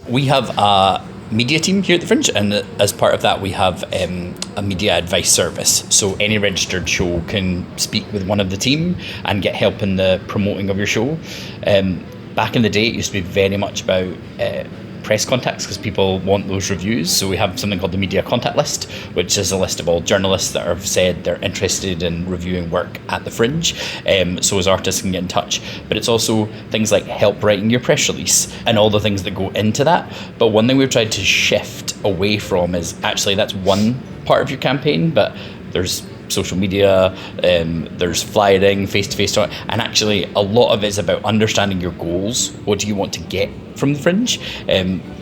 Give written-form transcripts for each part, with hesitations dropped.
We have a media team here at the Fringe, and as part of that we have a media advice service. So any registered show can speak with one of the team and get help in the promoting of your show. Back in the day, it used to be very much about press contacts, because people want those reviews. So we have something called the media contact list, which is a list of all journalists that have said they're interested in reviewing work at the Fringe, so as artists can get in touch. But it's also things like help writing your press release and all the things that go into that. But one thing we've tried to shift away from is actually that's one part of your campaign, but there's social media, there's flyering, face-to-face talk, and actually a lot of it is about understanding your goals. What do you want to get from the Fringe?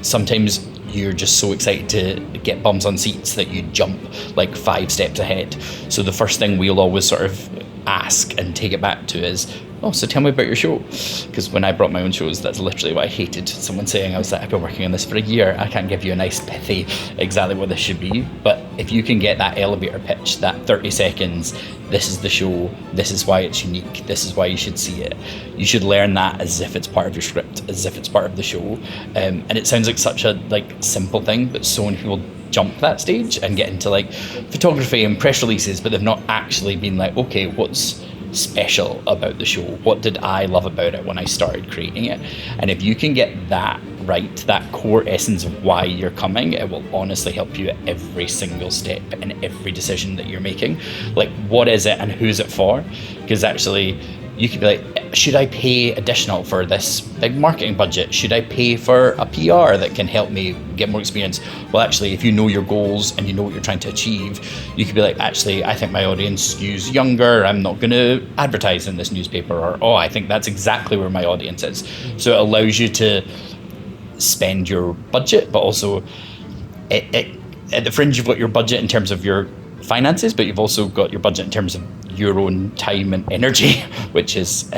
Sometimes you're just so excited to get bums on seats that you jump like 5 steps ahead. So the first thing we'll always sort of ask and take it back to is, oh, so tell me about your show. Because when I brought my own shows, that's literally what I hated. Someone saying, I was like, I've been working on this for a year, I can't give you a nice pithy exactly what this should be. But if you can get that elevator pitch, that 30 seconds, this is the show, this is why it's unique, this is why you should see it, you should learn that as if it's part of your script, as if it's part of the show. And it sounds like such a simple thing, but so many people jump that stage and get into photography and press releases, but they've not actually been like, okay, what's special about the show? What did I love about it when I started creating it? And if you can get that right, that core essence of why you're coming, it will honestly help you at every single step and every decision that you're making. Like, what is it and who's it for? Because actually you could be like, should I pay additional for this big marketing budget? Should I pay for a PR that can help me get more experience? Well, actually, if you know your goals and you know what you're trying to achieve, you could be like, actually, I think my audience skews younger, I'm not going to advertise in this newspaper, or, oh, I think that's exactly where my audience is. So it allows you to spend your budget, but also at the Fringe, you've got your budget in terms of your finances, but you've also got your budget in terms of your own time and energy, which is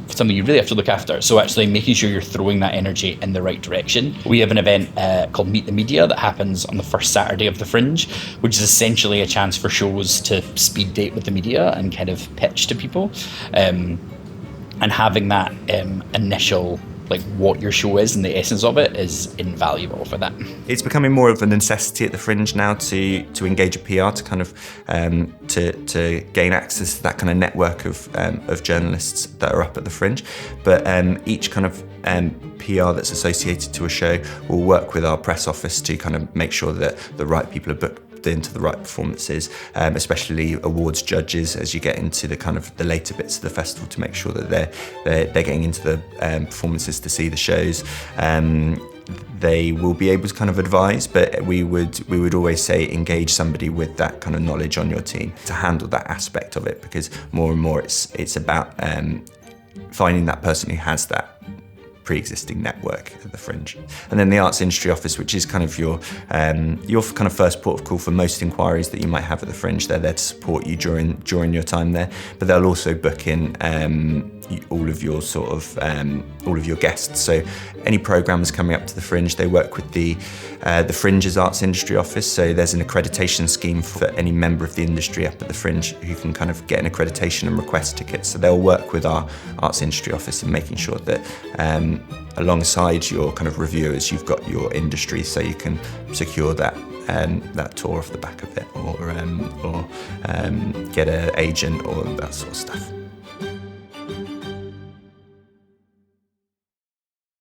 something you really have to look after. So actually making sure you're throwing that energy in the right direction. We have an event called Meet the Media that happens on the first Saturday of the Fringe, which is essentially a chance for shows to speed date with the media and kind of pitch to people. And having that initial what your show is and the essence of it is invaluable for that. It's becoming more of a necessity at the Fringe now to engage a PR to kind of to gain access to that kind of network of journalists that are up at the Fringe. But each kind of PR that's associated to a show will work with our press office to kind of make sure that the right people are booked into the right performances, especially awards judges as you get into the kind of the later bits of the festival, to make sure that they're getting into the performances to see the shows. They will be able to kind of advise, but we would always say engage somebody with that kind of knowledge on your team to handle that aspect of it, because more and more it's about finding that person who has that pre-existing network at the Fringe. And then the Arts Industry Office, which is kind of your kind of first port of call for most inquiries that you might have at the Fringe. They're there to support you during your time there, but they'll also book in all of your guests. So any programmes coming up to the Fringe, they work with the Fringe's Arts Industry Office. So there's an accreditation scheme for any member of the industry up at the Fringe who can kind of get an accreditation and request tickets. So they'll work with our Arts Industry Office in making sure that alongside your kind of reviewers, you've got your industry, so you can secure that tour off the back of it, or get an agent or that sort of stuff.